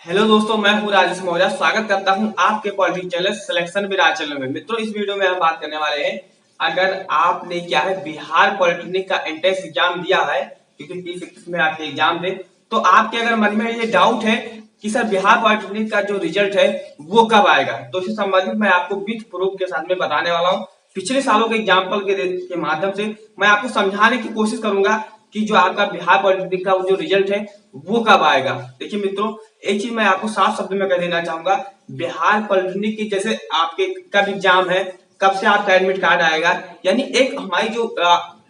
Hello दोस्तों, मैं हूँ राजेश मौर्य। स्वागत करता हूँ आपके पॉलिटिक्स चैनल सिलेक्शन विराज चैनल में। मित्रों, इस वीडियो में हम बात करने वाले हैं, अगर आपने क्या है बिहार पॉलिटेक्निक का एंट्रेंस एग्जाम दिया है, क्योंकि 30-31 में आपके एग्जाम थे, तो आपके अगर मन में ये डाउट है कि सर बिहार पॉलिटेक्निक का जो रिजल्ट है वो कब आएगा, तो इससे संबंधित मैं आपको विथ प्रूफ के साथ में बताने वाला हूँ। पिछले सालों के एग्जाम्पल के माध्यम से मैं आपको समझाने की कोशिश करूंगा कि जो आपका बिहार पॉलिटेक्निक का जो रिजल्ट है वो कब आएगा। देखिए मित्रों, एक चीज मैं आपको साफ शब्द में कह देना चाहूंगा, बिहार पॉलिटेक्निक की जैसे आपके कब एग्जाम है, कब से आपका एडमिट कार्ड आएगा, यानी एक हमारी जो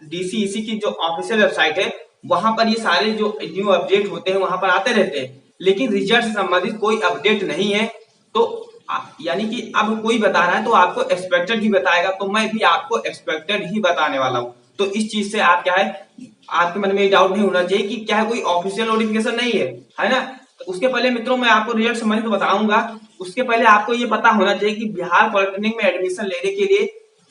डीसीईसी की जो ऑफिशियल वेबसाइट है वहां पर ये सारे जो न्यू अपडेट होते हैं वहां पर आते रहते हैं, लेकिन रिजल्ट से संबंधित कोई अपडेट नहीं है। तो यानी कि अब कोई बता रहा है तो आपको एक्सपेक्टेड ही बताएगा, तो मैं भी आपको एक्सपेक्टेड ही बताने वाला हूँ। तो इस चीज से आप क्या है, आपके मन में ये डाउट नहीं होना चाहिए कि क्या है कोई ऑफिशियल नोटिफिकेशन नहीं है ना। तो उसके पहले मित्रों मैं आपको रिजल्ट संबंधित बताऊंगा, उसके पहले आपको ये पता होना चाहिए कि बिहार पॉलिटेक्निक में एडमिशन लेने के लिए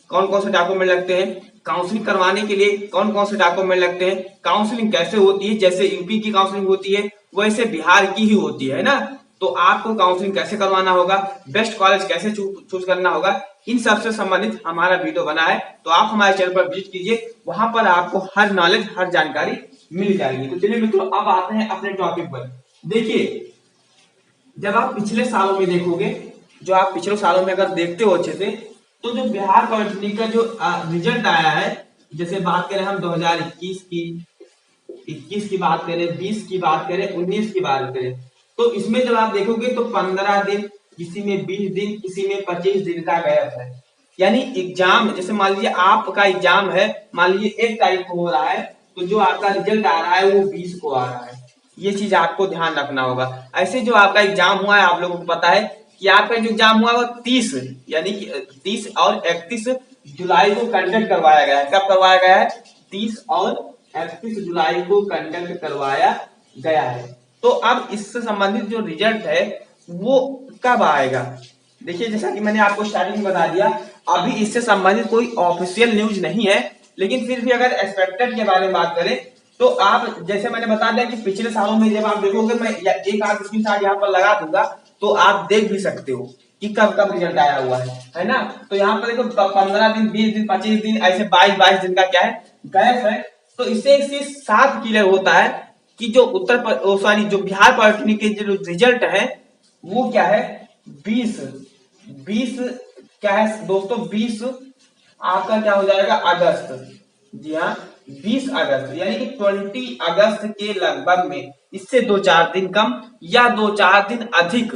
कौन कौन से डॉक्यूमेंट लगते हैं, काउंसलिंग करवाने के लिए कौन कौन से डॉक्यूमेंट लगते हैं, काउंसलिंग कैसे होती है, जैसे यूपी की काउंसलिंग होती है वैसे बिहार की ही होती है ना। तो आपको काउंसलिंग कैसे करवाना होगा, बेस्ट कॉलेज कैसे चूज करना होगा, इन सब से संबंधित हमारा वीडियो बना है, तो आप हमारे चैनल पर विजिट कीजिए, वहां पर आपको हर नॉलेज हर जानकारी मिल जाएगी। तो चलिए मित्रों, अब आते हैं अपने टॉपिक पर। देखिए, जब आप पिछले सालों में देखोगे, जो आप पिछले सालों में अगर देखते हो अच्छे से, तो जो बिहार पॉलिटेक्निक का जो रिजल्ट आया है, जैसे बात करें हम 2021 की, 21 की बात करें, 20 की बात करें, 19 की बात करें, तो इसमें जब आप देखोगे तो 15 दिन, किसी में 20 दिन, किसी में 25 दिन का गैप है। यानी एग्जाम, जैसे मान लीजिए आपका एग्जाम है, मान लीजिए 1 तारीख को हो रहा है, तो जो आपका रिजल्ट आ रहा है वो 20 को आ रहा है। ये चीज आपको ध्यान रखना होगा। ऐसे जो आपका एग्जाम हुआ है, आप लोगों को पता है कि आपका जो एग्जाम हुआ है वो 30 यानी कि 30 और 31 जुलाई को कंडक्ट करवाया गया है। कब करवाया गया है? 30 और 31 जुलाई को कंडक्ट करवाया गया है। तो अब इससे संबंधित जो रिजल्ट है वो कब आएगा? देखिए, जैसा कि मैंने आपको स्टार्टिंग में बता दिया, अभी इससे संबंधित कोई ऑफिशियल न्यूज नहीं है, लेकिन फिर भी अगर एक्सपेक्टेड के बारे में बात करें तो आप, जैसे मैंने बता दिया कि पिछले सालों में जब आप देखोगे, मैं एक आध स्क्रीनशॉट यहाँ पर लगा दूंगा तो आप देख भी सकते हो कि कब कब रिजल्ट आया हुआ है ना। तो यहाँ पर देखो 15 दिन, 20 दिन, 25 दिन, ऐसे 22 दिन का क्या है गैप है। तो इससे एक चीज साफ क्लियर होता है कि जो सॉरी जो बिहार पॉलिटेक्निक के जो रिजल्ट है वो क्या है, 20 20 क्या है दोस्तों, 20 आपका क्या हो जाएगा, अगस्त। जी हाँ, 20 अगस्त, यानी कि 20 अगस्त के लगभग में, इससे 2-4 दिन कम या 2-4 दिन अधिक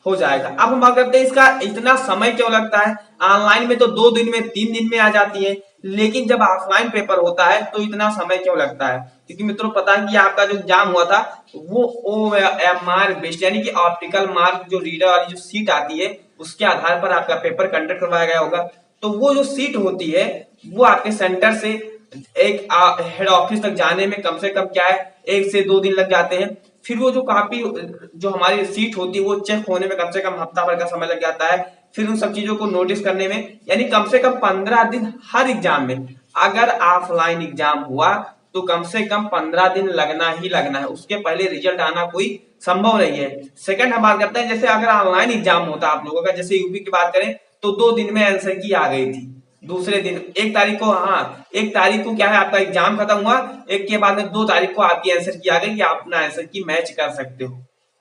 हो जाएगा। अब हम बात करते हैं इसका इतना समय क्यों लगता है। ऑनलाइन में तो 2 दिन में, 3 दिन में आ जाती है, लेकिन जब ऑफलाइन पेपर होता है तो इतना समय क्यों लगता है? क्योंकि मित्रों पता है कि आपका जो एग्जाम हुआ था वो OMR बेस्ड, यानी कि ऑप्टिकल मार्क जो रीडर वाली जो सीट आती है उसके आधार पर आपका पेपर कंडक्ट करवाया गया होगा। तो वो जो सीट होती है वो आपके सेंटर से एक हेड ऑफिस तक जाने में कम से कम क्या है 1 से 2 दिन लग जाते हैं। फिर वो जो कापी, जो हमारी सीट होती है वो चेक होने में कम से कम हफ्ता भर का समय लग जाता है। फिर उन सब चीजों को नोटिस करने में, यानी कम से कम 15 दिन हर एग्जाम में। अगर ऑफलाइन एग्जाम हुआ तो कम से कम 15 दिन लगना ही लगना है, उसके पहले रिजल्ट आना कोई संभव नहीं है। सेकंड हम बात करते हैं, जैसे अगर ऑनलाइन एग्जाम होता आप लोगों का, जैसे यूपी की बात करें तो 2 दिन में आंसर की आ गई थी। दूसरे दिन 1 तारीख को, हाँ 1 तारीख को क्या है आपका एग्जाम खत्म हुआ, एक के बाद में 2 तारीख को आपकी आंसर की आ गई कि आप अपना आंसर की मैच कर सकते हो,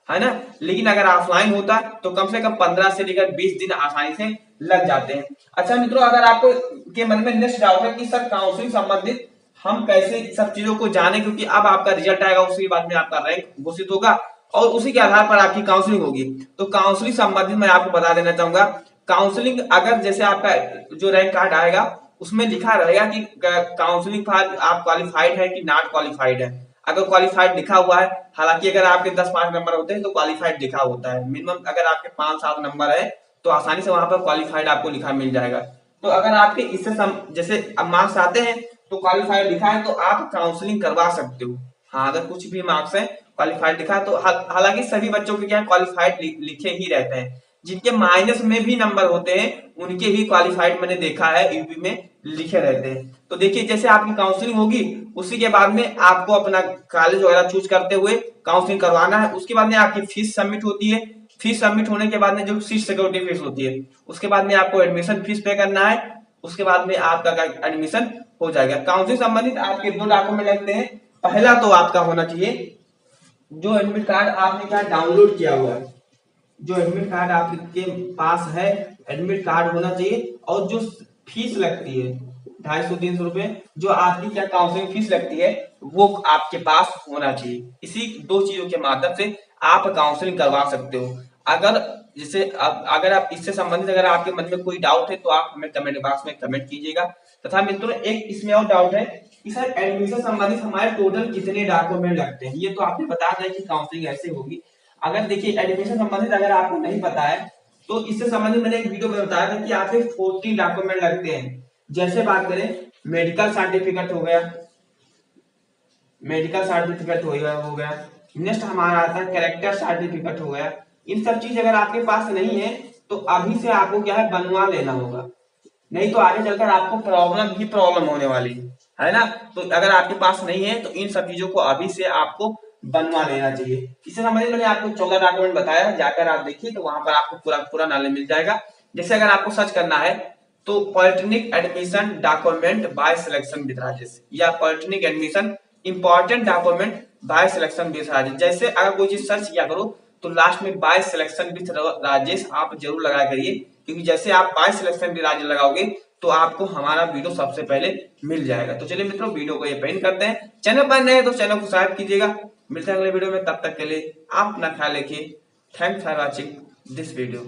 है ना। लेकिन अगर ऑफलाइन होता तो कम से कम 15 से लेकर 20 दिन आसानी से लग जाते हैं। अच्छा मित्रों, अगर आपको के मन में नेक्स्ट डाउट है कि सर काउंसलिंग संबंधित हम कैसे सब चीजों को जाने, क्योंकि अब आपका रिजल्ट आएगा, उसके बाद में आपका रैंक घोषित होगा और उसी के आधार पर आपकी काउंसलिंग होगी। तो काउंसलिंग संबंधित मैं आपको बता देना चाहूंगा, काउंसलिंग अगर जैसे आपका जो रैंक कार्ड आएगा उसमें लिखा रहेगा कि काउंसलिंग फॉर आप क्वालिफाइड है कि नॉट क्वालिफाइड है। अगर क्वालिफाइड लिखा हुआ है, हालांकि अगर आपके 10-5 नंबर होते हैं तो क्वालिफाइड लिखा होता है, मिनिमम अगर आपके 5-7 नंबर है तो आसानी से वहां पर क्वालिफाइड आपको लिखा मिल जाएगा। तो अगर आपके इससे जैसे अब मार्क्स आते हैं तो क्वालिफाइड लिखा है तो आप काउंसलिंग करवा सकते हो। हाँ, अगर कुछ भी मार्क्स है क्वालिफाइड लिखा है तो, हालांकि सभी बच्चों के क्या क्वालिफाइड लिखे ही रहते हैं, जिनके माइनस में भी नंबर होते हैं उनके भी क्वालिफाइड मैंने देखा है यूपी में लिखे रहते हैं। तो देखिए जैसे आपकी काउंसलिंग होगी उसी के बाद में आपको अपना कॉलेज वगैरह चूज करते हुए काउंसलिंग करवाना है। उसके बाद में आपकी फीस सबमिट होती है। फीस सबमिट होने के बाद में जो सीट सिक्योरिटी फीस होती है उसके बाद में आपको एडमिशन फीस पे करना है। उसके बाद में आपका एडमिशन हो जाएगा। काउंसलिंग संबंधित आपके 2 डॉक्यूमेंट लगते हैं। पहला तो आपका होना चाहिए जो एडमिट कार्ड आपने क्या डाउनलोड किया हुआ है, जो एडमिट कार्ड आपके पास है एडमिट कार्ड होना चाहिए। और जो फीस लगती है 250-300 रुपए जो आपकी क्या काउंसलिंग फीस लगती है वो आपके पास होना चाहिए। इसी 2 चीजों के माध्यम से आप काउंसलिंग करवा सकते हो। अगर जैसे अगर आप इससे संबंधित अगर आपके मन में कोई डाउट है तो आप हमें कमेंट बॉक्स में कमेंट कीजिएगा। तथा मित्रों एक इसमें और डाउट है कि सर एडमिशन संबंधित हमारे टोटल कितने डॉक्यूमेंट लगते हैं। ये तो आपने बता दिया कि काउंसलिंग ऐसे होगी। अगर देखिए एडमिशन संबंधित अगर आपको नहीं पता है तो इससे संबंधित मैंने एक वीडियो में बताया था कि आपके 40 डॉक्यूमेंट लगते हैं। जैसे बात करें मेडिकल सर्टिफिकेट हो गया, मेडिकल सर्टिफिकेट हो गया। नेक्स्ट हमारा आता है कैरेक्टर सर्टिफिकेट हो गया। इन सब चीज अगर आपके पास नहीं है तो अभी से आपको क्या है बनवा लेना होगा, नहीं तो आगे चलकर आपको प्रॉब्लम होने वाली है ना। तो अगर आपके पास नहीं है तो इन सब चीजों को अभी से आपको बनवा लेना चाहिए। इससे संबंधित मैंने आपको 14 डॉक्यूमेंट बताया, जाकर आप देखिए तो वहां पर आपको पूरा नॉलेज मिल जाएगा। जैसे अगर आपको सर्च करना है तो polytechnic admission document by selection with Rajesh या polytechnic admission important document by selection with Rajesh. जैसे अगर कोई चीज सर्च किया करो तो लास्ट में बाय सिलेक्शन विद राजेश आप जरूर लगाया करिए, क्योंकि जैसे आप बाय सिलेक्शन विद राजेश लगाओगे तो आपको हमारा वीडियो सबसे पहले मिल जाएगा। तो चलिए मित्रों वीडियो को ये पेंट करते हैं। चैनल पर नए तो चैनल को सब्सक्राइब कीजिएगा। मिलते हैं अगले वीडियो में, तब तक के लिए आप अपना ख्याल रखिए। Thanks for watching this video.